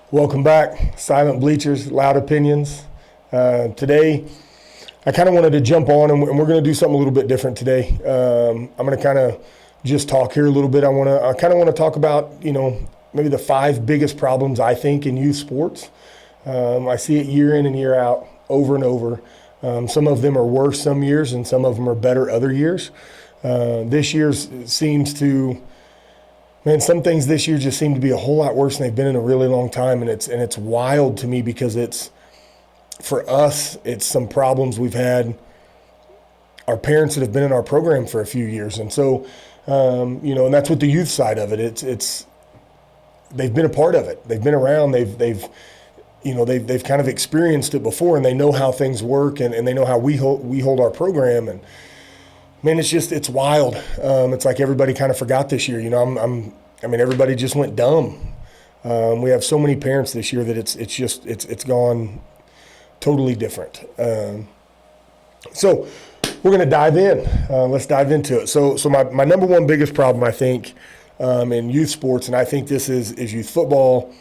Welcome back, Silent Bleachers, Loud Opinions. Today, I kind of wanted to jump on, and we're going to do something a little bit different today. I'm going to kind of just talk here a little bit. I kind of want to talk about, maybe the 5 biggest problems I think in youth sports. I see it year in and year out, over and over. Some of them are worse some years, and some of them are better other years. This year's seems to. Man, some things this year just seem to be a whole lot worse than they've been in a really long time, and it's wild to me because for us, it's some problems we've had. Our parents that have been in our program for a few years, and so and that's what the youth side of it. It's they've been a part of it. They've been around. They've kind of experienced it before, and they know how things work, and they know how we hold our program. And man, it's wild. It's like everybody kind of forgot this year. Everybody just went dumb. We have so many parents this year that it's gone totally different. So we're going to dive in. Let's dive into it. So my number one biggest problem, I think, in youth sports, and I think this is youth football,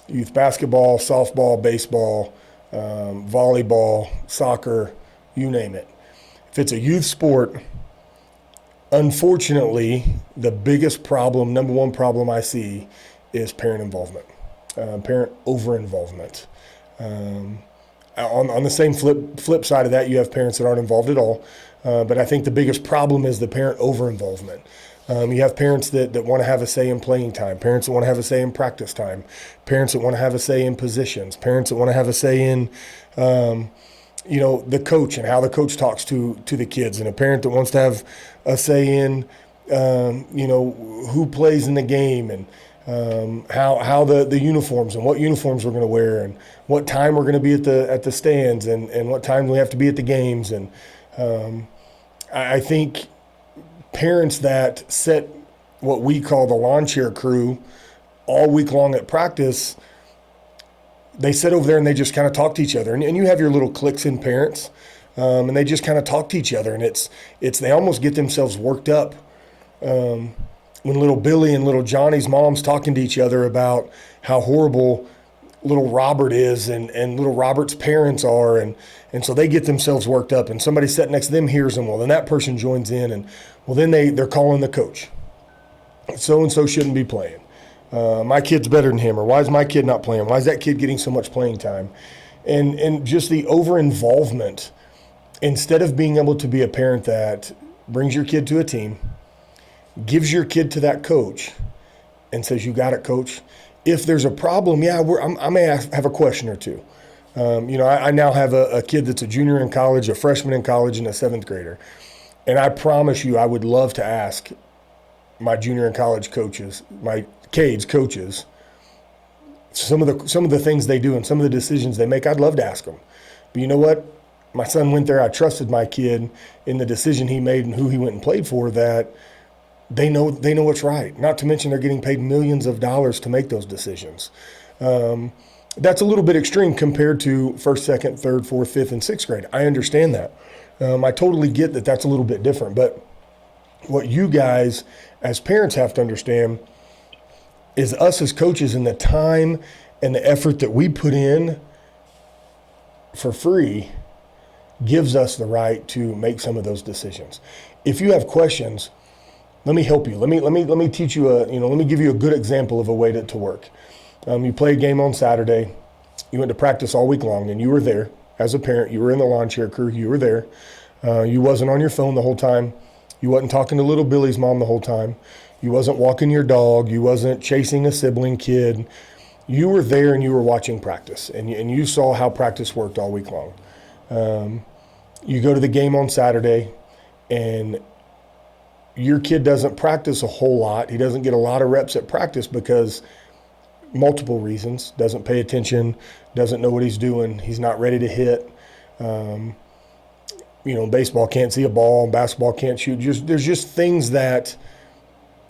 youth basketball, softball, baseball, volleyball, soccer, you name it. If it's a youth sport, unfortunately, the biggest problem, number one problem I see, is parent involvement, parent over-involvement. On the same flip side of that, you have parents that aren't involved at all. But I think the biggest problem is the parent over-involvement. You have parents that want to have a say in playing time, parents that want to have a say in practice time, parents that want to have a say in positions, parents that want to have a say in the coach and how the coach talks to the kids, and a parent that wants to have a say in, who plays in the game, and how the uniforms and what uniforms we're going to wear, and what time we're going to be at the stands, and what time we have to be at the games. And I think parents that set what we call the lawn chair crew all week long at practice, they sit over there and they just kind of talk to each other. And you have your little cliques in parents, and they just kind of talk to each other. And they almost get themselves worked up when little Billy and little Johnny's mom's talking to each other about how horrible little Robert is and little Robert's parents are. And so they get themselves worked up, and somebody sitting next to them hears them. Well, then that person joins in, and well, then they're calling the coach. So-and-so shouldn't be playing. My kid's better than him, or why is my kid not playing? Why is that kid getting so much playing time? And just the over-involvement, instead of being able to be a parent that brings your kid to a team, gives your kid to that coach, and says, "You got it, coach." If there's a problem, I may have a question or two. I now have a kid that's a junior in college, a freshman in college, and a 7th grader. And I promise you, I would love to ask my junior and college coaches, my Cades coaches, some of the things they do and some of the decisions they make. I'd love to ask them. But you know what? My son went there. I trusted my kid in the decision he made and who he went and played for, that they know what's right. Not to mention they're getting paid millions of dollars to make those decisions. That's a little bit extreme compared to 1st, 2nd, 3rd, 4th, 5th, and 6th grade. I understand that. I totally get that that's a little bit different. But what you guys as parents have to understand is us as coaches, and the time and the effort that we put in for free gives us the right to make some of those decisions. If you have questions, let me help you. Let me teach you let me give you a good example of a way to work. You play a game on Saturday. You went to practice all week long, and you were there as a parent. You were in the lawn chair crew. You were there. You wasn't on your phone the whole time. You wasn't talking to little Billy's mom the whole time. You wasn't walking your dog. You wasn't chasing a sibling kid. You were there, and you were watching practice, and you saw how practice worked all week long. You go to the game on Saturday, and your kid doesn't practice a whole lot. He doesn't get a lot of reps at practice because multiple reasons. Doesn't pay attention, doesn't know what he's doing. He's not ready to hit. Baseball can't see a ball, basketball can't shoot. There's just things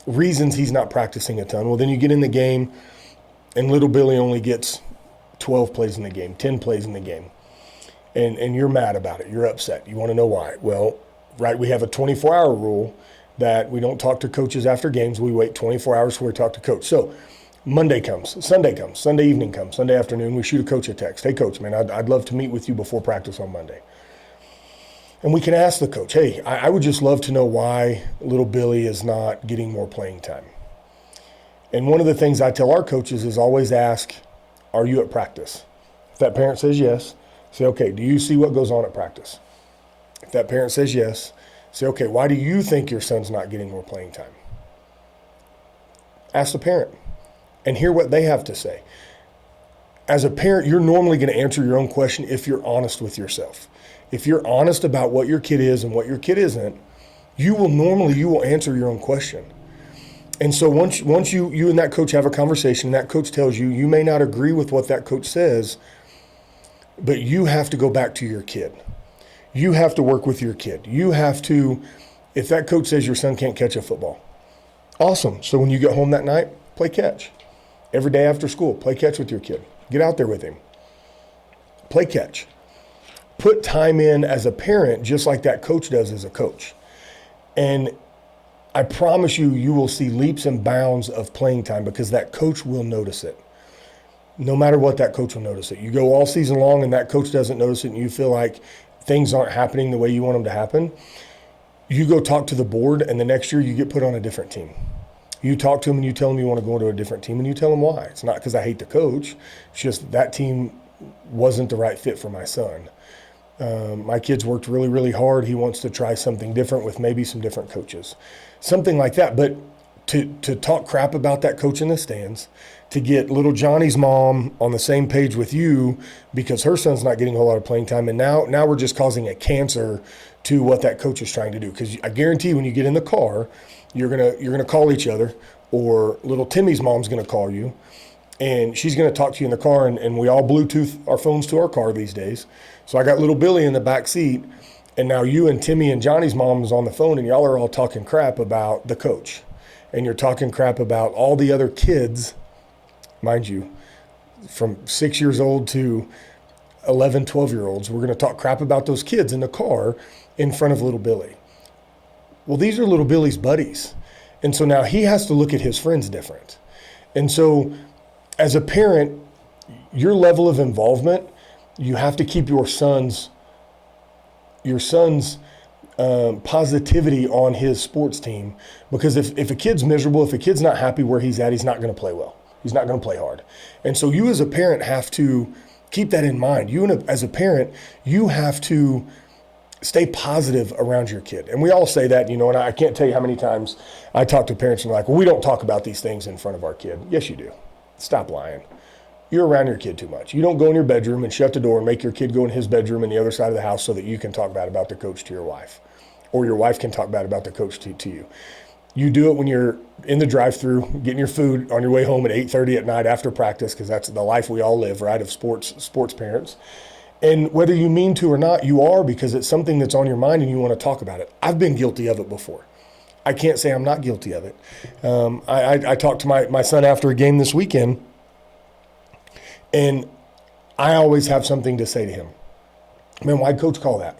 reasons he's not practicing a ton. Well, then you get in the game, and little Billy only gets 12 plays in the game, 10 plays in the game. And you're mad about it. You're upset. You want to know why. Well, right, we have a 24-hour rule that we don't talk to coaches after games. We wait 24 hours before we talk to coach. So Monday comes, Sunday evening comes, Sunday afternoon, we shoot a coach a text. Hey, coach, man, I'd love to meet with you before practice on Monday. And we can ask the coach, hey, I would just love to know why little Billy is not getting more playing time. And one of the things I tell our coaches is always ask, are you at practice? If that parent says yes, say, okay, do you see what goes on at practice? If that parent says yes, say, okay, why do you think your son's not getting more playing time? Ask the parent and hear what they have to say. As a parent, you're normally going to answer your own question if you're honest with yourself. If you're honest about what your kid is and what your kid isn't, you will answer your own question. And so once you and that coach have a conversation, and that coach tells you, you may not agree with what that coach says, but you have to go back to your kid. You have to work with your kid. You have to, if that coach says your son can't catch a football, awesome. So when you get home that night, play catch. Every day after school, play catch with your kid. Get out there with him. Play catch. Put time in as a parent just like that coach does as a coach. And I promise you, you will see leaps and bounds of playing time because that coach will notice it. No matter what, that coach will notice it. You go all season long and that coach doesn't notice it and you feel like things aren't happening the way you want them to happen. You go talk to the board and the next year you get put on a different team. You talk to them and you tell them you want to go into a different team and you tell them why. It's not because I hate the coach. It's just that team wasn't the right fit for my son. My kid's worked really, really hard. He wants to try something different with maybe some different coaches. Something like that. But to talk crap about that coach in the stands, to get little Johnny's mom on the same page with you because her son's not getting a whole lot of playing time, and now we're just causing a cancer to what that coach is trying to do. Because I guarantee when you get in the car, you're gonna call each other, or little Timmy's mom's gonna call you, and she's gonna talk to you in the car, and we all Bluetooth our phones to our car these days. So I got little Billy in the back seat, and now you and Timmy and Johnny's mom is on the phone, and y'all are all talking crap about the coach. And you're talking crap about all the other kids, mind you, from 6 years old to 11, 12-year-olds. We're going to talk crap about those kids in the car in front of little Billy. Well, these are little Billy's buddies. And so now he has to look at his friends different. And so as a parent, your level of involvement, you have to keep your son's positivity on his sports team, because if a kid's miserable, if a kid's not happy where he's at, he's not going to play well. He's not going to play hard. And so you as a parent have to keep that in mind. As a parent, you have to stay positive around your kid. And we all say that, and I can't tell you how many times I talk to parents and they're like, well, we don't talk about these things in front of our kid. Yes, you do. Stop lying. You're around your kid too much. You don't go in your bedroom and shut the door and make your kid go in his bedroom in the other side of the house so that you can talk bad about the coach to your wife, or your wife can talk bad about the coach to you. You do it when you're in the drive-thru, getting your food on your way home at 8:30 at night after practice, because that's the life we all live, right, of sports parents. And whether you mean to or not, you are, because it's something that's on your mind and you want to talk about it. I've been guilty of it before. I can't say I'm not guilty of it. I talked to my son after a game this weekend, and I always have something to say to him. Man, why'd coach call that?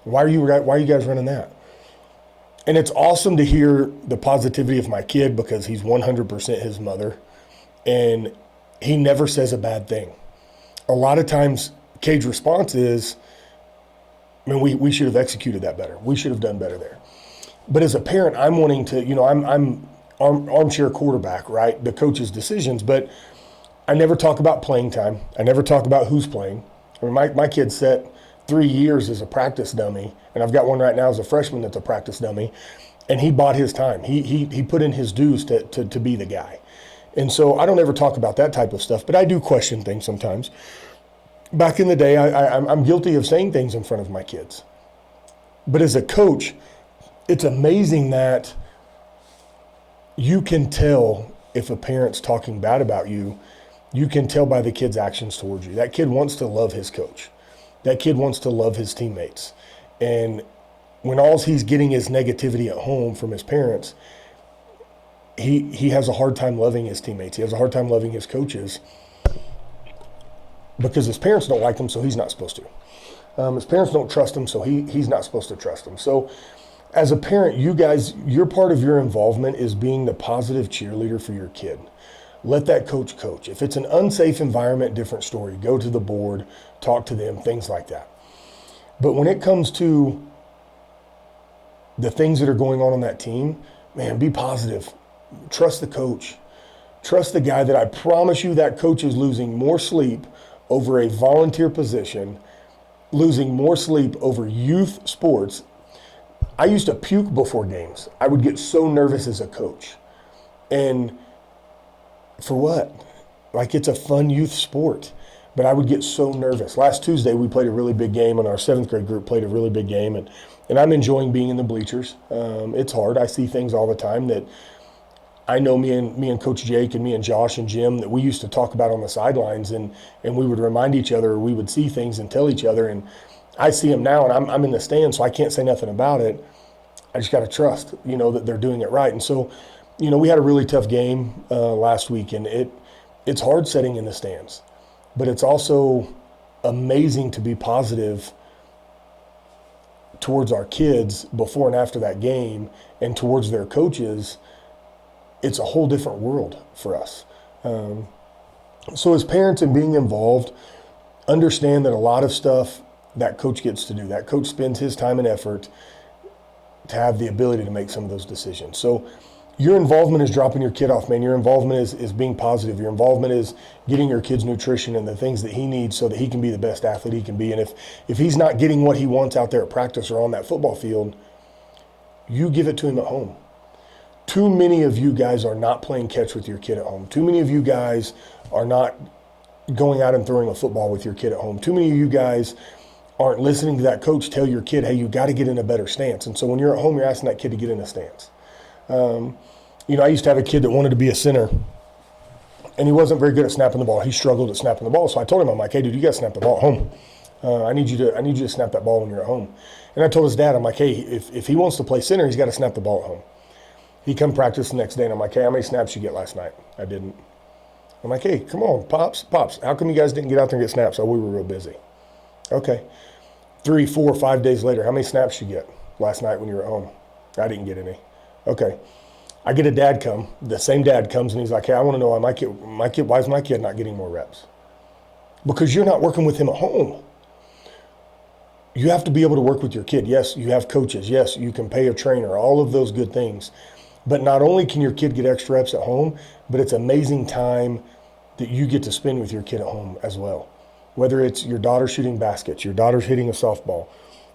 Why are you guys running that? And it's awesome to hear the positivity of my kid, because he's 100% his mother, and he never says a bad thing. A lot of times, Cade's response is, man, we should have executed that better. We should have done better there. But as a parent, I'm wanting to, I'm armchair quarterback, right? The coach's decisions, but I never talk about playing time. I never talk about who's playing. I mean, my kid set 3 years as a practice dummy, and I've got one right now as a freshman that's a practice dummy, and he bought his time. He put in his dues to be the guy. And so I don't ever talk about that type of stuff, but I do question things sometimes. Back in the day, I'm guilty of saying things in front of my kids. But as a coach, it's amazing that you can tell if a parent's talking bad about you. You can tell by the kid's actions towards you. That kid wants to love his coach. That kid wants to love his teammates. And when all he's getting is negativity at home from his parents, he has a hard time loving his teammates. He has a hard time loving his coaches, because his parents don't like him, so he's not supposed to. His parents don't trust him, so he's not supposed to trust him. So as a parent, you guys, your part of your involvement is being the positive cheerleader for your kid. let that coach coach. If it's an unsafe environment, different story. Go to the board, talk to them, things like that. But when it comes to the things that are going on that team, man, be positive. Trust the coach. Trust the guy that I promise you that coach is losing more sleep over a volunteer position, losing more sleep over youth sports. I used to puke before games. I would get so nervous as a coach. And for what? Like, it's a fun youth sport. But I would get so nervous. Last Tuesday, we played a really big game, and our 7th grade group played a really big game. And I'm enjoying being in the bleachers. It's hard. I see things all the time that I know me and Coach Jake and me and Josh and Jim that we used to talk about on the sidelines, and we would remind each other, or we would see things and tell each other. And I see them now, and I'm in the stands, so I can't say nothing about it. I just got to trust, that they're doing it right. And so, we had a really tough game last week, and it's hard sitting in the stands. But it's also amazing to be positive towards our kids before and after that game, and towards their coaches. It's a whole different world for us. So as parents and being involved, understand that a lot of stuff that coach gets to do, that coach spends his time and effort to have the ability to make some of those decisions. So your involvement is dropping your kid off, man. Your involvement is being positive. Your involvement is getting your kid's nutrition and the things that he needs so that he can be the best athlete he can be. And if he's not getting what he wants out there at practice or on that football field, you give it to him at home. Too many of you guys are not playing catch with your kid at home. Too many of you guys are not going out and throwing a football with your kid at home. Too many of you guys aren't listening to that coach tell your kid, hey, you got to get in a better stance. And so when you're at home, you're asking that kid to get in a stance. I used to have a kid that wanted to be a center, and he wasn't very good at snapping the ball. He struggled at snapping the ball. So I told him, I'm like, hey, dude, you got to snap the ball at home. I need you to snap that ball when you're at home. And I told his dad, I'm like, hey, if he wants to play center, he's got to snap the ball at home. He come practice the next day, and I'm like, hey, how many snaps you get last night? I didn't. I'm like, hey, come on, Pops, how come you guys didn't get out there and get snaps? Oh, we were real busy. Okay. 3, 4, 5 days later, how many snaps you get last night when you were at home? I didn't get any. Okay. I get a dad come, the same dad comes, and he's like, hey, I want to know why why is my kid not getting more reps? Because you're not working with him at home. You have to be able to work with your kid. Yes, you have coaches. Yes, you can pay a trainer, all of those good things. But not only can your kid get extra reps at home, but it's amazing time that you get to spend with your kid at home as well. Whether it's your daughter shooting baskets, your daughter's hitting a softball,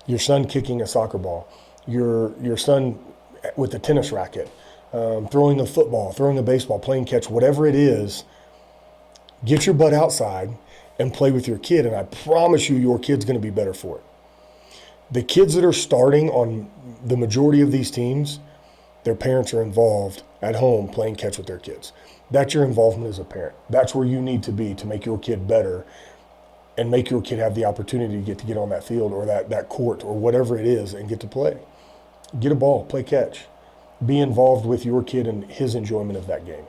your son kicking a soccer ball, your son with a tennis racket, throwing a football, throwing a baseball, playing catch, whatever it is, get your butt outside and play with your kid. And I promise you, your kid's going to be better for it. The kids that are starting on the majority of these teams, their parents are involved at home playing catch with their kids. That's your involvement as a parent. That's where you need to be to make your kid better and make your kid have the opportunity to get on that field or that court or whatever it is and get to play. Get a ball, play catch. Be involved with your kid and his enjoyment of that game.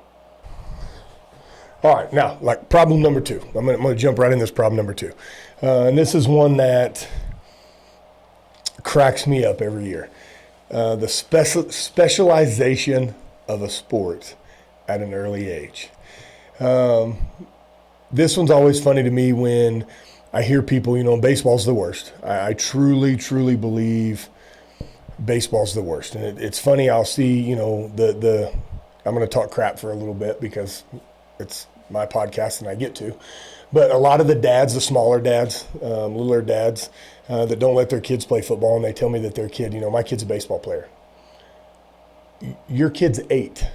All right, now, like problem number 2. I'm gonna jump right in this problem number 2. And this is one that cracks me up every year. The specialization of a sport at an early age. This one's always funny to me when I hear people, baseball's the worst. I truly, truly believe baseball's the worst. And it's funny, I'll see, I'm going to talk crap for a little bit because it's my podcast and I get to. But a lot of the dads, the smaller dads, littler dads, that don't let their kids play football, and they tell me that their kid, my kid's a baseball player. Your kid's 8.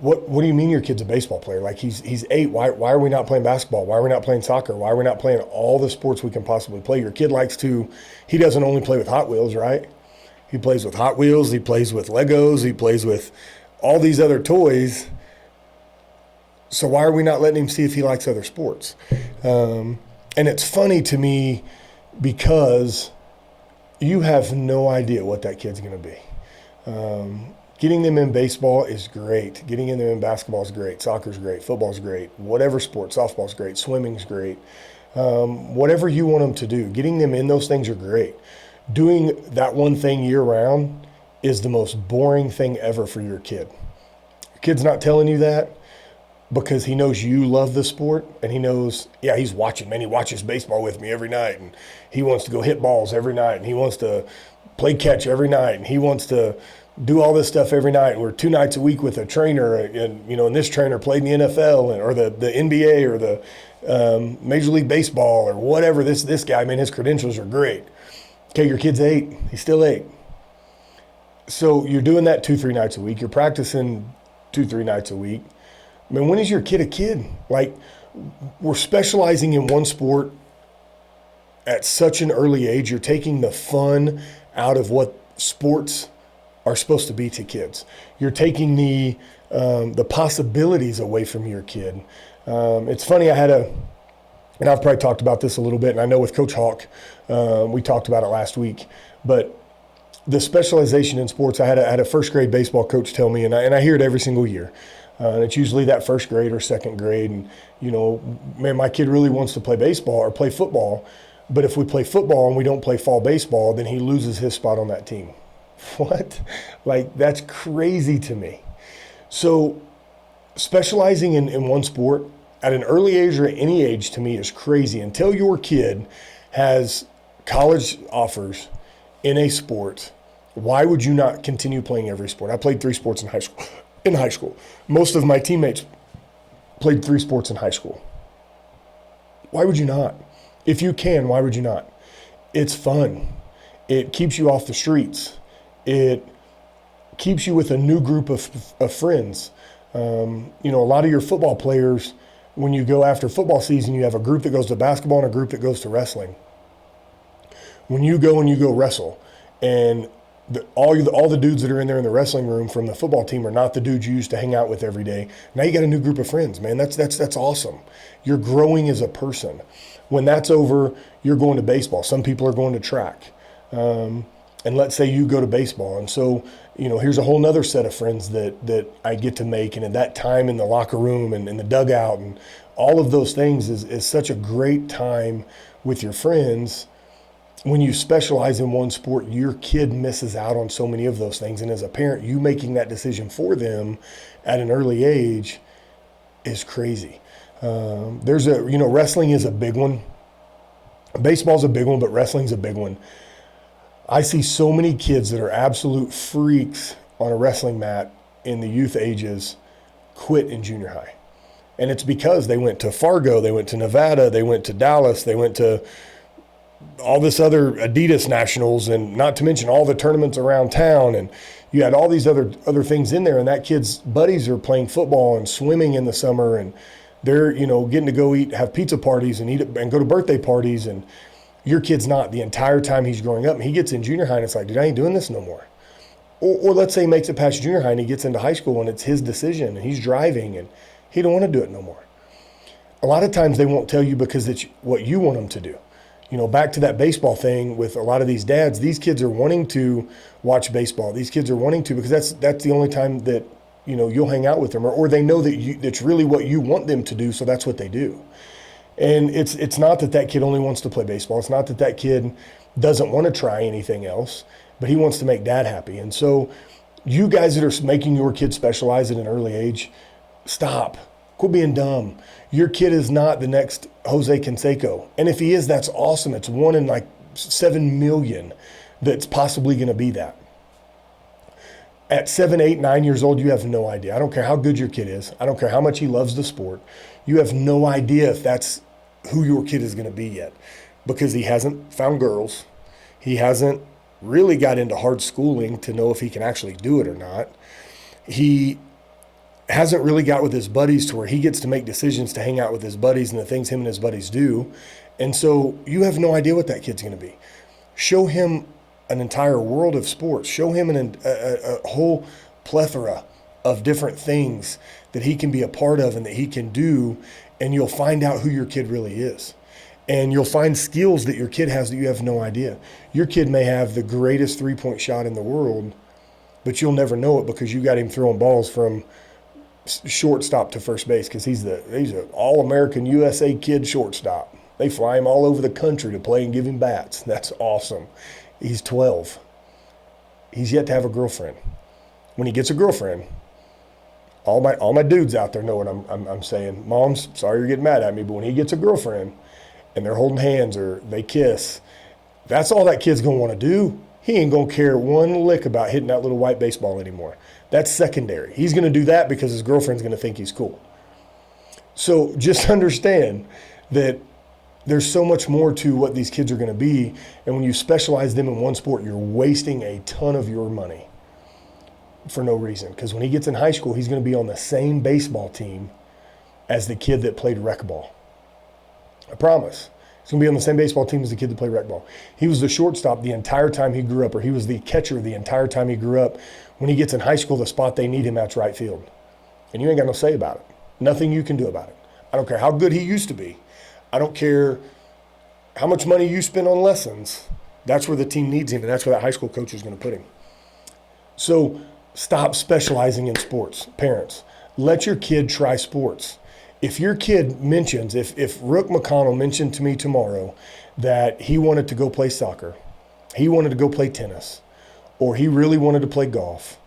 What do you mean your kid's a baseball player? Like he's 8. Why are we not playing basketball? Why are we not playing soccer? Why are we not playing all the sports we can possibly play? Your kid he doesn't only play with Hot Wheels, right? He plays with Hot Wheels. He plays with Legos. He plays with all these other toys. So why are we not letting him see if he likes other sports? And it's funny to me because you have no idea what that kid's going to be. Getting them in baseball is great. Getting them in basketball is great. Soccer's great. Football's great. Whatever sport, softball's great. Swimming's great. Whatever you want them to do, getting them in those things are great. Doing that one thing year round is the most boring thing ever for your kid. Your kid's not telling you that because he knows you love the sport, and he knows, yeah, he's watching, man. He watches baseball with me every night, and he wants to go hit balls every night, and he wants to play catch every night, and he wants to do all this stuff every night. We're 2 nights a week with a trainer, and this trainer played in the NFL or the NBA or the Major League Baseball or whatever. This guy, man, his credentials are great. Okay, your kid's 8. He's still 8. So you're doing that 2-3 nights a week. You're practicing 2-3 nights a week. I mean, when is your kid a kid? Like, we're specializing in one sport at such an early age. You're taking the fun out of what sports are supposed to be to kids. You're taking the possibilities away from your kid. It's funny, and I've probably talked about this a little bit, and I know with Coach Hawk, we talked about it last week, but the specialization in sports, I had a first grade baseball coach tell me, and I hear it every single year. And it's usually that first grade or second grade. And, man, my kid really wants to play baseball or play football. But if we play football and we don't play fall baseball, then he loses his spot on that team. What? Like, that's crazy to me. So specializing in one sport at an early age or at any age to me is crazy. Until your kid has college offers in a sport, why would you not continue playing every sport? I played 3 sports in high school. Most of my teammates played 3 sports in high school. Why would you not? If you can, why would you not? It's fun. It keeps you off the streets. It keeps you with a new group of friends. A lot of your football players, when you go after football season, you have a group that goes to basketball and a group that goes to wrestling. When you go wrestle, and all the dudes that are in there in the wrestling room from the football team are not the dudes you used to hang out with every day. Now you got a new group of friends, man. That's awesome. You're growing as a person. When that's over, you're going to baseball. Some people are going to track. And let's say you go to baseball. And so, here's a whole nother set of friends that I get to make. And at that time in the locker room and in the dugout and all of those things is such a great time with your friends. When you specialize in one sport, your kid misses out on so many of those things. And as a parent, you making that decision for them at an early age is crazy. Wrestling is a big one. Baseball's a big one, but wrestling's a big one. I see so many kids that are absolute freaks on a wrestling mat in the youth ages quit in junior high. And it's because they went to Fargo, they went to Nevada, they went to Dallas, they went to all this other Adidas nationals, and not to mention all the tournaments around town. And you had all these other things in there, and that kid's buddies are playing football and swimming in the summer, and they're, getting to go have pizza parties and go to birthday parties. And your kid's not the entire time he's growing up. And he gets in junior high and it's like, dude, I ain't doing this no more. Or let's say he makes it past junior high and he gets into high school and it's his decision and he's driving and he don't want to do it no more. A lot of times they won't tell you because it's what you want them to do. Back to that baseball thing with a lot of these dads, these kids are wanting to watch baseball. These kids are wanting to because that's the only time that, you'll hang out with them, or they know that it's really what you want them to do, so that's what they do. And it's not that kid only wants to play baseball. It's not that kid doesn't want to try anything else, but he wants to make dad happy. And so you guys that are making your kids specialize at an early age, stop. Quit being dumb. Your kid is not the next Jose Canseco. And if he is, that's awesome. It's 1 in 7 million that's possibly going to be that. At 7, 8, 9 years old, you have no idea. I don't care how good your kid is. I don't care how much he loves the sport. You have no idea if that's who your kid is going to be yet, because he hasn't found girls. He hasn't really got into hard schooling to know if he can actually do it or not. He hasn't really got with his buddies to where he gets to make decisions to hang out with his buddies and the things him and his buddies do. And so you have no idea what that kid's going to be. Show him an entire world of sports. Show him a whole plethora of different things that he can be a part of and that he can do, and you'll find out who your kid really is. And you'll find skills that your kid has that you have no idea. Your kid may have the greatest three-point shot in the world, but you'll never know it because you got him throwing balls from shortstop to first base because he's an all-American USA kid shortstop. They fly him all over the country to play and give him bats. That's awesome. He's 12. He's yet to have a girlfriend. When he gets a girlfriend, All my dudes out there know what I'm saying. Moms, sorry you're getting mad at me, but when he gets a girlfriend and they're holding hands or they kiss, that's all that kid's gonna want to do. He ain't gonna care one lick about hitting that little white baseball anymore. That's secondary. He's gonna do that because his girlfriend's gonna think he's cool. So just understand that there's so much more to what these kids are going to be. And when you specialize them in one sport, you're wasting a ton of your money for no reason. Because when he gets in high school, he's going to be on the same baseball team as the kid that played rec ball. I promise. He's going to be on the same baseball team as the kid that played rec ball. He was the shortstop the entire time he grew up, or he was the catcher the entire time he grew up. When he gets in high school, the spot they need him at's right field. And you ain't got no say about it. Nothing you can do about it. I don't care how good he used to be. I don't care how much money you spend on lessons. That's where the team needs him, and that's where that high school coach is going to put him. So stop specializing in sports. Parents, let your kid try sports. If your kid mentions, if Rook McConnell mentioned to me tomorrow that he wanted to go play soccer, he wanted to go play tennis, or he really wanted to play golf,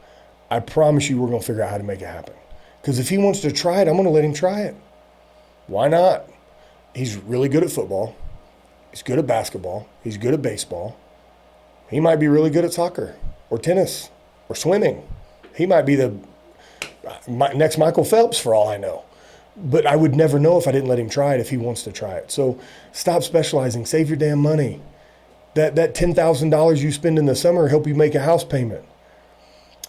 I promise you we're going to figure out how to make it happen. Because if he wants to try it, I'm going to let him try it. Why not? He's really good at football. He's good at basketball. He's good at baseball. He might be really good at soccer or tennis or swimming. He might be the next Michael Phelps for all I know. But I would never know if I didn't let him try it if he wants to try it. So stop specializing. Save your damn money. That $10,000 you spend in the summer help you make a house payment.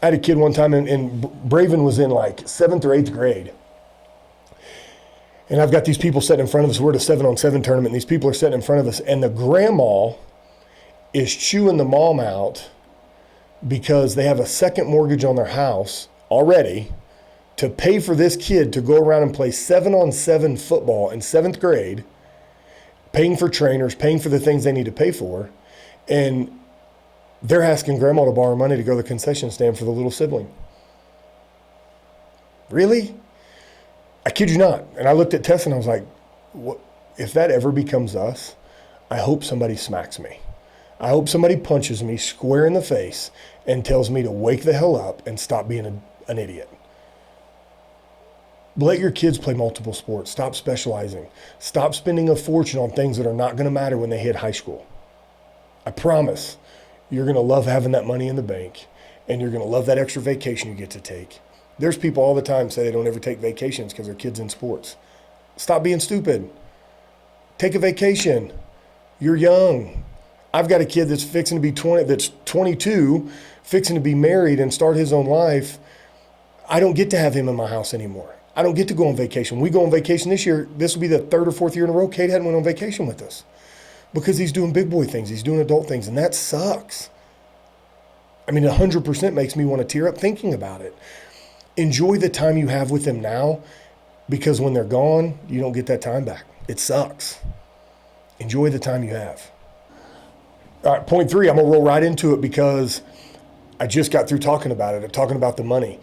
I had a kid one time, and Braven was in like 7th or 8th grade. And I've got these people sitting in front of us. We're at a 7-on-7 tournament. And these people are sitting in front of us. And the grandma is chewing the mom out because they have a second mortgage on their house already to pay for this kid to go around and play 7-on-7 football in 7th grade, paying for trainers, paying for the things they need to pay for. And they're asking grandma to borrow money to go to the concession stand for the little sibling. Really? I kid you not. And I looked at Tess and I was like, what? If that ever becomes us, I hope somebody smacks me. I hope somebody punches me square in the face and tells me to wake the hell up and stop being an idiot. Let your kids play multiple sports. Stop specializing. Stop spending a fortune on things that are not going to matter when they hit high school. I promise you're going to love having that money in the bank, and you're going to love that extra vacation you get to take. There's people all the time say they don't ever take vacations because their kid's in sports. Stop being stupid. Take a vacation. You're young. I've got a kid that's fixing to be 20, that's 22, fixing to be married and start his own life. I don't get to have him in my house anymore. I don't get to go on vacation. We go on vacation this year. This will be the 3rd or 4th year in a row Kate hadn't went on vacation with us because he's doing big boy things. He's doing adult things, and that sucks. I mean, 100% makes me want to tear up thinking about it. Enjoy the time you have with them now, because when they're gone, you don't get that time back. It sucks. Enjoy the time you have. All right, point 3, I'm going to roll right into it because I just got through talking about it, talking about the money.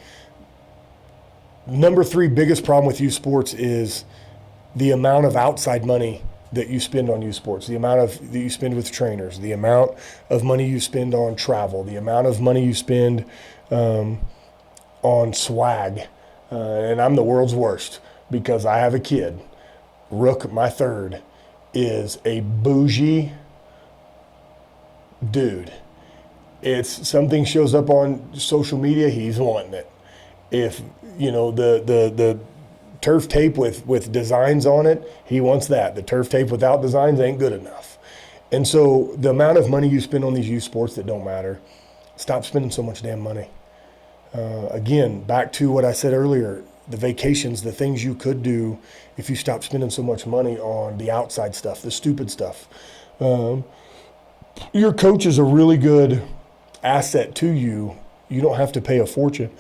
Number 3 biggest problem with youth sports is the amount of outside money that you spend on youth sports, the amount that you spend with trainers, the amount of money you spend on travel, the amount of money you spend on swag. And I'm the world's worst because I have a kid. Rook, my third, is a bougie dude. It's something shows up on social media, he's wanting it. If, you know, the turf tape with designs on it, he wants that. The turf tape without designs ain't good enough. And so the amount of money you spend on these youth sports that don't matter, stop spending so much damn money. Again, back to what I said earlier, the vacations, the things you could do if you stop spending so much money on the outside stuff, the stupid stuff. Your coach is a really good asset to you. You don't have to pay a fortune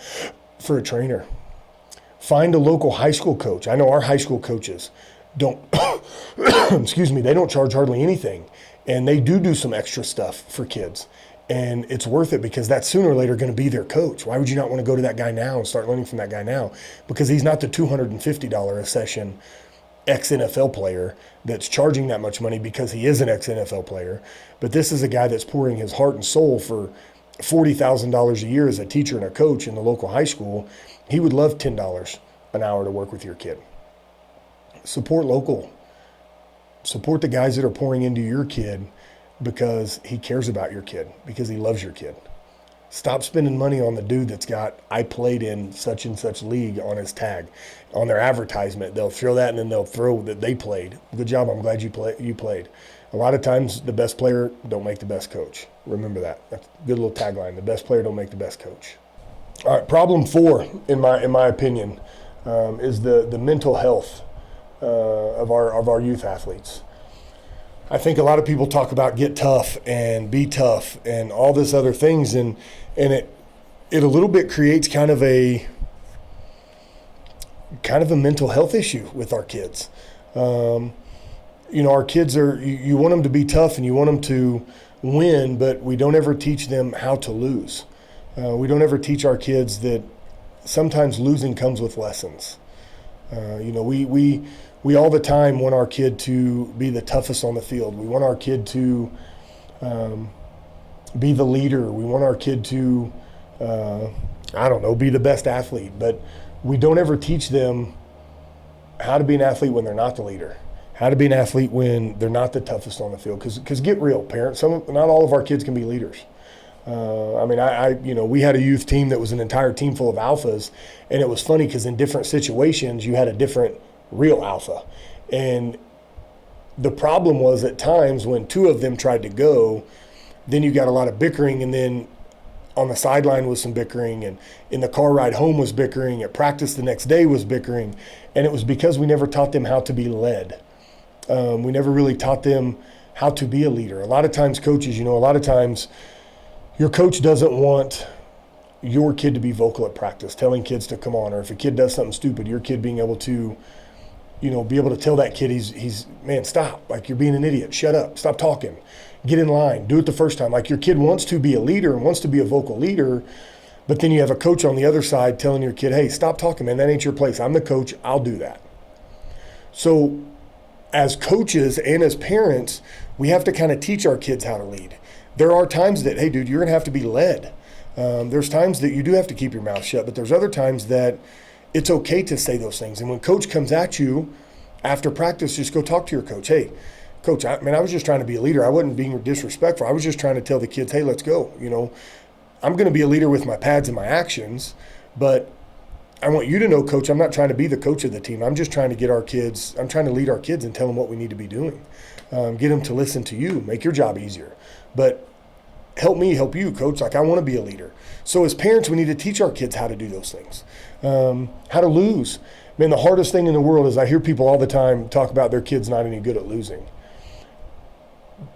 for a trainer. Find a local high school coach. I know our high school coaches don't, excuse me, they don't charge hardly anything. And they do some extra stuff for kids. And it's worth it because that's sooner or later going to be their coach. Why would you not want to go to that guy now and start learning from that guy now? Because he's not the $250 a session ex-NFL player that's charging that much money because he is an ex-NFL player. But this is a guy that's pouring his heart and soul for $40,000 a year as a teacher and a coach in the local high school, he would love $10 an hour to work with your kid. Support local. Support the guys that are pouring into your kid because he cares about your kid, because he loves your kid. Stop spending money on the dude that's got, I played in such and such league on his tag. On their advertisement, they'll throw that and then they'll throw that they played. Good job, I'm glad you played. A lot of times the best player don't make the best coach. Remember that. That's a good little tagline. The best player don't make the best coach. All right, problem 4, in my opinion, is the mental health of our youth athletes. I think a lot of people talk about get tough and be tough and all this other things, and it a little bit creates kind of a mental health issue with our kids. Our kids you want them to be tough and you want them to win, but we don't ever teach them how to lose. We don't ever teach our kids that sometimes losing comes with lessons. We all the time want our kid to be the toughest on the field. We want our kid to be the leader. We want our kid to, be the best athlete. But we don't ever teach them how to be an athlete when they're not the leader, how to be an athlete when they're not the toughest on the field. Because get real, parents, not all of our kids can be leaders. We had a youth team that was an entire team full of alphas, and it was funny because in different situations you had a different real alpha. And the problem was at times when 2 of them tried to go, then you got a lot of bickering, and then on the sideline was some bickering, and in the car ride home was bickering, at practice the next day was bickering, and it was because we never taught them how to be led. We never really taught them how to be a leader. A lot of times coaches, your coach doesn't want your kid to be vocal at practice, telling kids to come on, or if a kid does something stupid, your kid being able to be able to tell that kid he's man, stop, like you're being an idiot, shut up, stop talking, get in line, do it the first time. Like your kid wants to be a leader and wants to be a vocal leader, but then you have a coach on the other side telling your kid, hey, stop talking, man, that ain't your place. I'm the coach, I'll do that. So as coaches and as parents, we have to kind of teach our kids how to lead. There are times that, hey, dude, you're going to have to be led. There's times that you do have to keep your mouth shut, but there's other times that it's okay to say those things. And when coach comes at you after practice, just go talk to your coach. Hey, coach, I was just trying to be a leader. I wasn't being disrespectful. I was just trying to tell the kids, hey, let's go. I'm going to be a leader with my pads and my actions, but I want you to know, coach, I'm not trying to be the coach of the team. I'm just trying to I'm trying to lead our kids and tell them what we need to be doing. Get them to listen to you, make your job easier. But help me help you, coach. Like I want to be a leader. So as parents, we need to teach our kids how to do those things. How to lose. Man, the hardest thing in the world is I hear people all the time talk about their kids not any good at losing.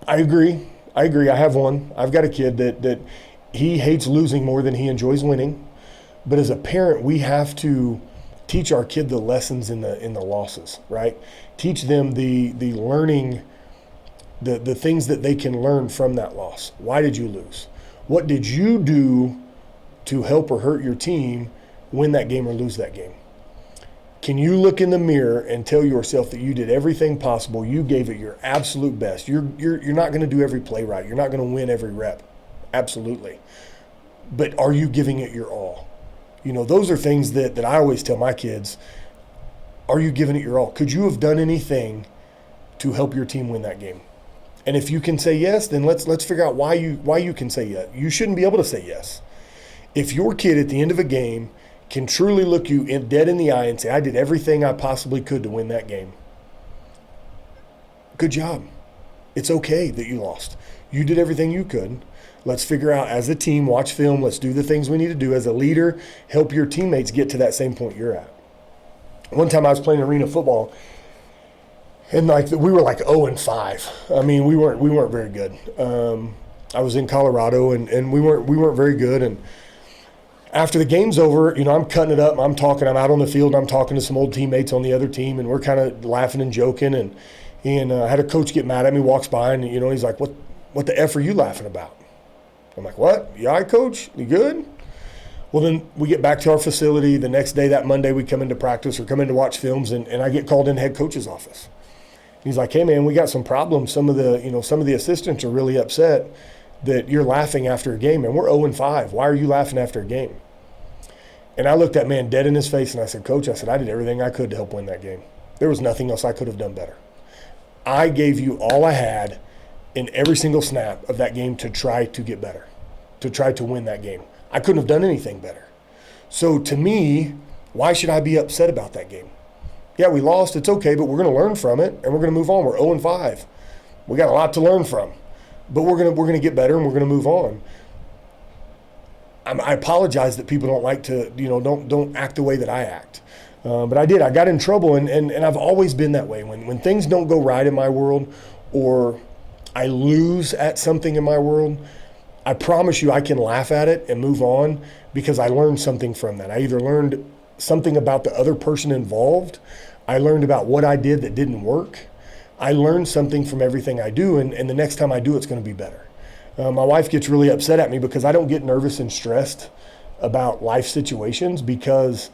I agree. I have one. I've got a kid that he hates losing more than he enjoys winning. But as a parent, we have to teach our kid the lessons in the losses, right? Teach them the learning, the things that they can learn from that loss. Why did you lose? What did you do to help or hurt your team win that game or lose that game? Can you look in the mirror and tell yourself that you did everything possible, you gave it your absolute best? You're not going to do every play right. You're not going to win every rep. Absolutely. But are you giving it your all? Those are things that I always tell my kids. Are you giving it your all? Could you have done anything to help your team win that game? And if you can say yes, then let's figure out why you can say yes. You shouldn't be able to say yes. If your kid at the end of a game can truly look you dead in the eye and say, I did everything I possibly could to win that game, good job. It's okay that you lost. You did everything you could. Let's figure out as a team, watch film, let's do the things we need to do. As a leader, help your teammates get to that same point you're at. One time I was playing arena football, and we were 0-5. I mean, we weren't very good. I was in Colorado, and we weren't very good. And after the game's over, I'm cutting it up. I'm talking. I'm out on the field. And I'm talking to some old teammates on the other team, and we're kind of laughing and joking. And I had a coach get mad at me, walks by, and he's like, "What the F are you laughing about?" I'm like, "What? You all right, coach? You good?" Well, then we get back to our facility. The next day, that Monday, we come into practice or come in to watch films, and I get called in head coach's office. He's like, "Hey, man, we got some problems. Some of the assistants are really upset that you're laughing after a game, and we're 0-5. Why are you laughing after a game? And I looked that man dead in his face and I said, Coach, I did everything I could to help win that game. There was nothing else I could have done better. I gave you all I had in every single snap of that game to try to get better, to try to win that game. I couldn't have done anything better. So to me, why should I be upset about that game? Yeah, we lost. It's okay, but we're going to learn from it and we're going to move on. We're 0-5. We got a lot to learn from, but we're going to get better and we're going to move on. I apologize that people don't like to, don't act the way that I act. But I did. I got in trouble, and I've always been that way. When things don't go right in my world, or I lose at something in my world, I promise you I can laugh at it and move on because I learned something from that. I either learned something about the other person involved, I learned about what I did that didn't work, I learned something from everything I do, and the next time I do, it's going to be better. My wife gets really upset at me because I don't get nervous and stressed about life situations because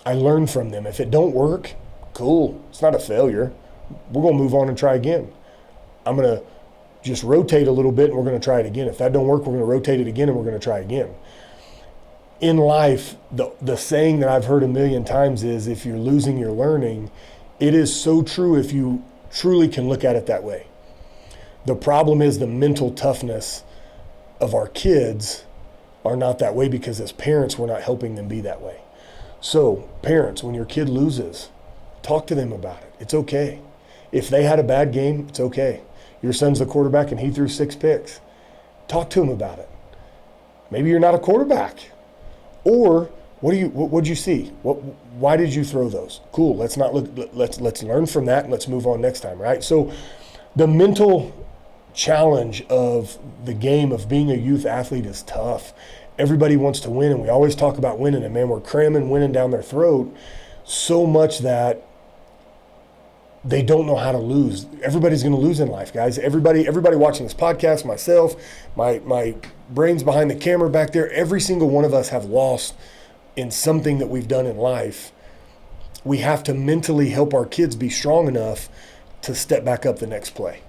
I learn from them. If it don't work, cool. It's not a failure. We're going to move on and try again. I'm going to just rotate a little bit and we're going to try it again. If that don't work, we're going to rotate it again and we're going to try again. In life, the saying that I've heard a million times is, if you're losing, you're learning. It is so true if you truly can look at it that way. The problem is the mental toughness of our kids are not that way because as parents, we're not helping them be that way. So parents, when your kid loses, talk to them about it. It's okay. If they had a bad game, it's okay. Your son's the quarterback and he threw 6 picks. Talk to him about it. Maybe you're not a quarterback. Or what'd you see? Why did you throw those? Cool. Let's learn from that and let's move on next time, right? So the mental challenge of the game of being a youth athlete is tough. Everybody wants to win, and we always talk about winning, and man, we're cramming winning down their throat so much that they don't know how to lose. Everybody's going to lose in life, guys. Everybody watching this podcast, myself, my brains behind the camera back there, every single one of us have lost in something that we've done in life. We have to mentally help our kids be strong enough to step back up the next play.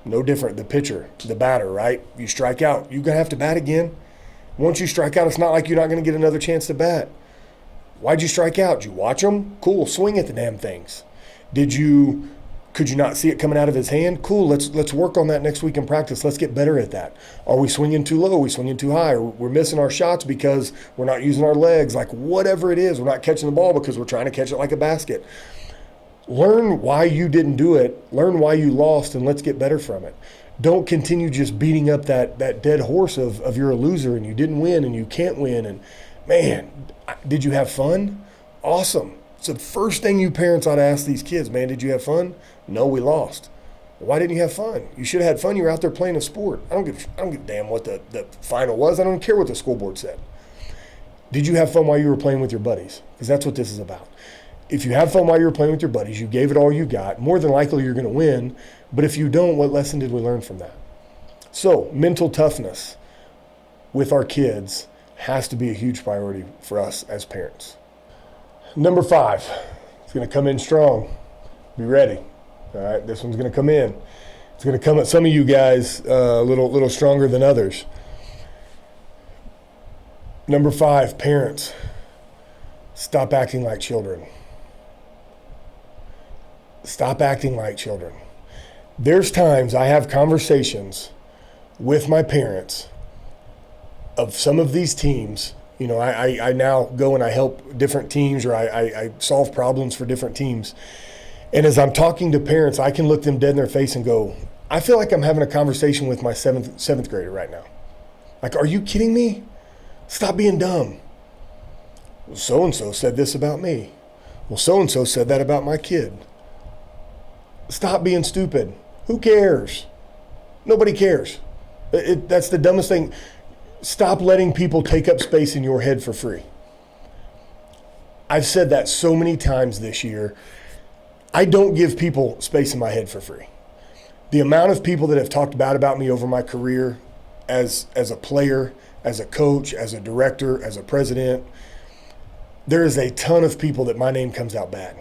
No different, the pitcher, the batter, right? You strike out, you're going to have to bat again. Once you strike out, it's not like you're not going to get another chance to bat. Why'd you strike out? Did you watch them? Cool, swing at the damn things. Could you not see it coming out of his hand? Cool, let's work on that next week in practice. Let's get better at that. Are we swinging too low? Are we swinging too high? We're missing our shots because we're not using our legs. Like whatever it is, we're not catching the ball because we're trying to catch it like a basket. Learn why you didn't do it. Learn why you lost, and let's get better from it. Don't continue just beating up that dead horse of you're a loser and you didn't win and you can't win. And man, did you have fun? Awesome. It's the first thing you parents ought to ask these kids, man, did you have fun? No, we lost. Why didn't you have fun? You should have had fun. You were out there playing a sport. I don't give a damn what the final was. I don't care what the scoreboard said. Did you have fun while you were playing with your buddies? Because that's what this is about. If you have fun while you were playing with your buddies, you gave it all you got, more than likely you're going to win. But if you don't, what lesson did we learn from that? So mental toughness with our kids has to be a huge priority for us as parents. Number 5, it's going to come in strong. Be ready. All right, this one's going to come in. It's going to come at some of you guys a little stronger than others. Number 5, parents, stop acting like children. Stop acting like children. There's times I have conversations with my parents of some of these teams. You know, I now go and I help different teams, or I solve problems for different teams. And as I'm talking to parents, I can look them dead in their face and go, I feel like I'm having a conversation with my seventh grader right now. Like, are you kidding me? Stop being dumb. Well, so-and-so said this about me. Well, so-and-so said that about my kid. Stop being stupid. Who cares? Nobody cares. That's the dumbest thing. Stop letting people take up space in your head for free. I've said that so many times this year. I don't give people space in my head for free. The amount of people that have talked bad about me over my career as a player, as a coach, as a director, as a president, there is a ton of people that my name comes out bad.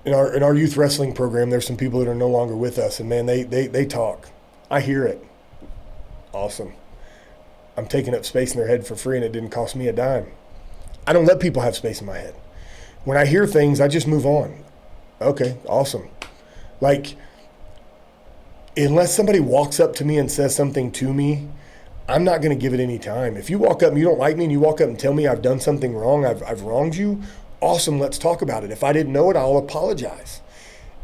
In our youth wrestling program, there's some people that are no longer with us, and man, they talk. I hear it. Awesome. I'm taking up space in their head for free and it didn't cost me a dime. I don't let people have space in my head. When I hear things, I just move on. Okay, awesome. Like, unless somebody walks up to me and says something to me, I'm not going to give it any time. If you walk up and you don't like me and you walk up and tell me I've done something wrong, I've wronged you, awesome, let's talk about it. If I didn't know it, I'll apologize.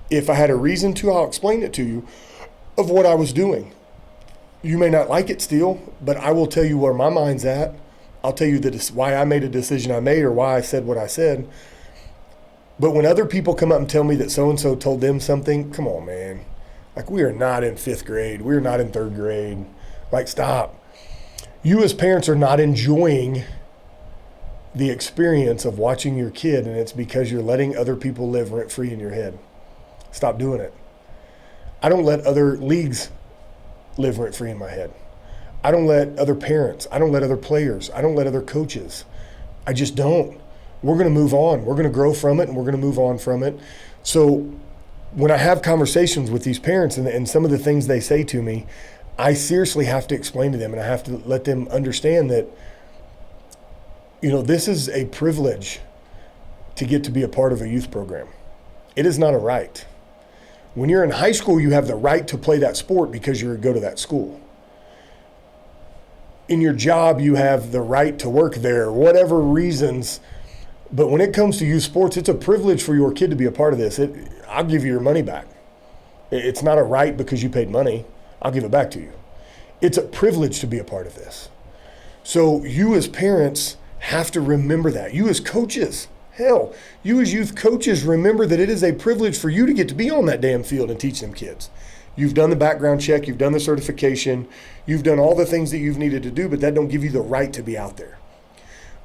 If I had a reason to, I'll explain it to you of what I was doing. You may not like it still, but I will tell you where my mind's at. I'll tell you why I made a decision I made or why I said what I said. But when other people come up and tell me that so-and-so told them something, come on, man. Like, we are not in 5th grade. We're not in 3rd grade. Like, stop. You as parents are not enjoying the experience of watching your kid, and it's because you're letting other people live rent-free in your head. Stop doing it. I don't let other leagues live rent-free in my head. I don't let other parents, I don't let other players, I don't let other coaches. I just don't. We're going to move on. We're going to grow from it, and we're going to move on from it. So when I have conversations with these parents and some of the things they say to me, I seriously have to explain to them, and I have to let them understand that, this is a privilege to get to be a part of a youth program. It is not a right. When you're in high school, you have the right to play that sport because you go to that school. In your job, you have the right to work there, whatever reasons. But when it comes to youth sports, it's a privilege for your kid to be a part of this. I'll give you your money back. It's not a right because you paid money. I'll give it back to you. It's a privilege to be a part of this. So you as parents have to remember that. You as coaches, hell, you as youth coaches, remember that it is a privilege for you to get to be on that damn field and teach them kids. You've done the background check, you've done the certification, you've done all the things that you've needed to do, but that don't give you the right to be out there.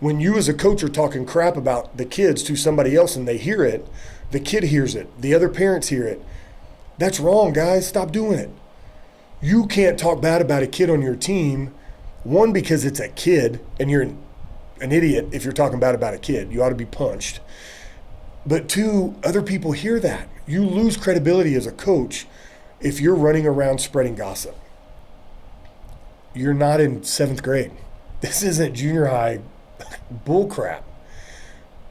When you as a coach are talking crap about the kids to somebody else and they hear it, the kid hears it, the other parents hear it. That's wrong, guys. Stop doing it. You can't talk bad about a kid on your team, one, because it's a kid and you're an idiot if you're talking bad about a kid. You ought to be punched. But two, other people hear that. You lose credibility as a coach if you're running around spreading gossip. You're not in 7th grade. This isn't junior high bull crap.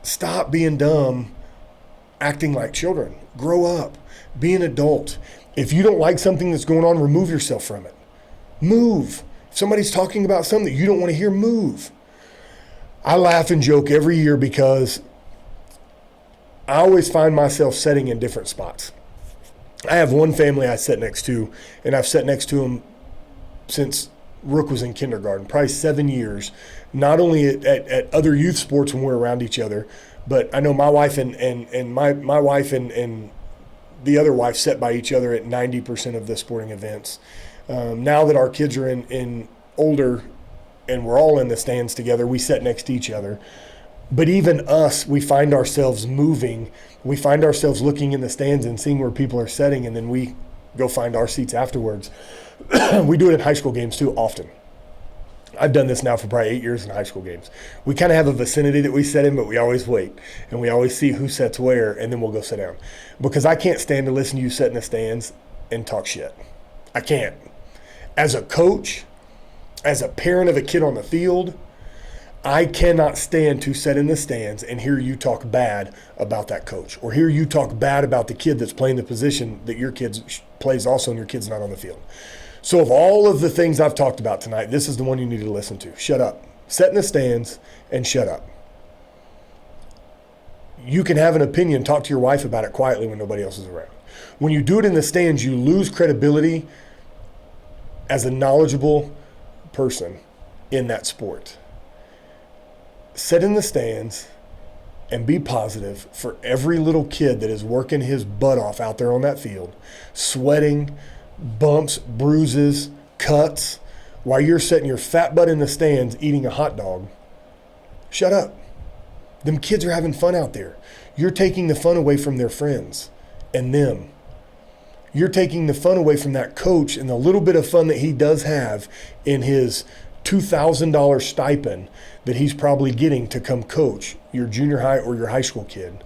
Stop being dumb, acting like children. Grow up. Be an adult. If you don't like something that's going on, remove yourself from it. Move. If somebody's talking about something that you don't want to hear, move. I laugh and joke every year because I always find myself sitting in different spots. I have one family I sit next to, and I've sat next to them since Rook was in kindergarten, probably 7 years, not only at other youth sports when we're around each other, but I know my wife and my wife and the other wife sat by each other at 90% of the sporting events. Now that our kids are in older and we're all in the stands together, we sit next to each other. But even us, we find ourselves moving. We find ourselves looking in the stands and seeing where people are sitting, and then we go find our seats afterwards. We do it in high school games too often. I've done this now for probably 8 years in high school games. We kind of have a vicinity that we sit in, but we always wait. And we always see who sits where, and then we'll go sit down. Because I can't stand to listen to you sit in the stands and talk shit. I can't. As a coach, as a parent of a kid on the field, I cannot stand to sit in the stands and hear you talk bad about that coach, or hear you talk bad about the kid that's playing the position that your kid plays also and your kid's not on the field. So of all of the things I've talked about tonight, this is the one you need to listen to. Shut up. Sit in the stands and shut up. You can have an opinion, talk to your wife about it quietly when nobody else is around. When you do it in the stands, you lose credibility as a knowledgeable person in that sport. Sit in the stands and be positive for every little kid that is working his butt off out there on that field, sweating, bumps, bruises, cuts, while you're sitting your fat butt in the stands eating a hot dog. Shut up. Them kids are having fun out there. You're taking the fun away from their friends and them. You're taking the fun away from that coach and the little bit of fun that he does have in his $2,000 stipend that he's probably getting to come coach your junior high or your high school kid.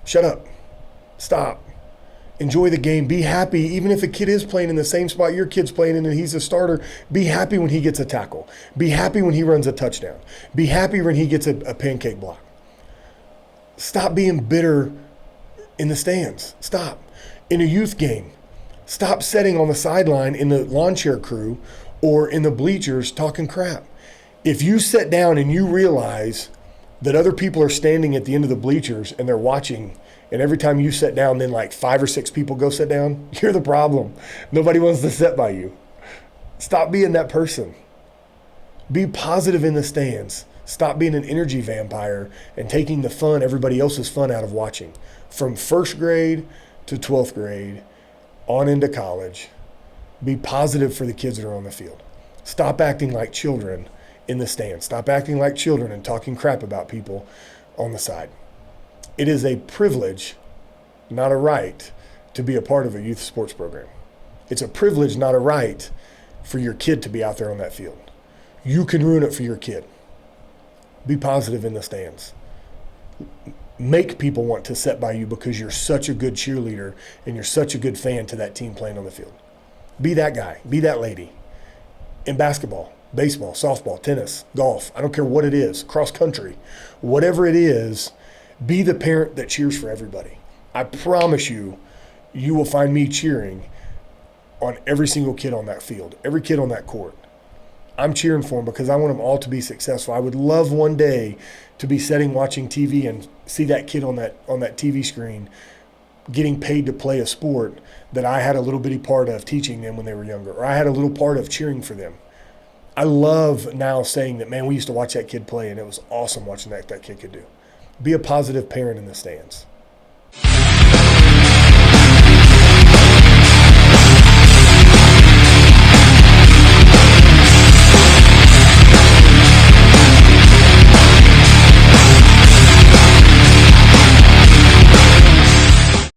Shut up. Stop. Enjoy the game. Be happy. Even if a kid is playing in the same spot your kid's playing in and he's a starter, be happy when he gets a tackle. Be happy when he runs a touchdown. Be happy when he gets a pancake block. Stop being bitter in the stands. Stop. In a youth game, stop sitting on the sideline in the lawn chair crew or in the bleachers talking crap. If you sit down and you realize that other people are standing at the end of the bleachers and they're watching, and every time you sit down, then like 5 or 6 people go sit down, you're the problem. Nobody wants to sit by you. Stop being that person. Be positive in the stands. Stop being an energy vampire and taking the fun, everybody else's fun out of watching. From first grade to 12th grade, on into college, be positive for the kids that are on the field. Stop acting like children in the stands. Stop acting like children and talking crap about people on the side. It is a privilege, not a right, to be a part of a youth sports program. It's a privilege, not a right, for your kid to be out there on that field. You can ruin it for your kid. Be positive in the stands. Make people want to sit by you because you're such a good cheerleader and you're such a good fan to that team playing on the field. Be that guy. Be that lady. In basketball, baseball, softball, tennis, golf, I don't care what it is, cross country, whatever it is, be the parent that cheers for everybody. I promise you, you will find me cheering on every single kid on that field, every kid on that court. I'm cheering for them because I want them all to be successful. I would love one day to be sitting watching TV and see that kid on that TV screen getting paid to play a sport that I had a little bitty part of teaching them when they were younger, or I had a little part of cheering for them. I love now saying that, man, we used to watch that kid play and it was awesome watching that kid could do. Be a positive parent in the stands.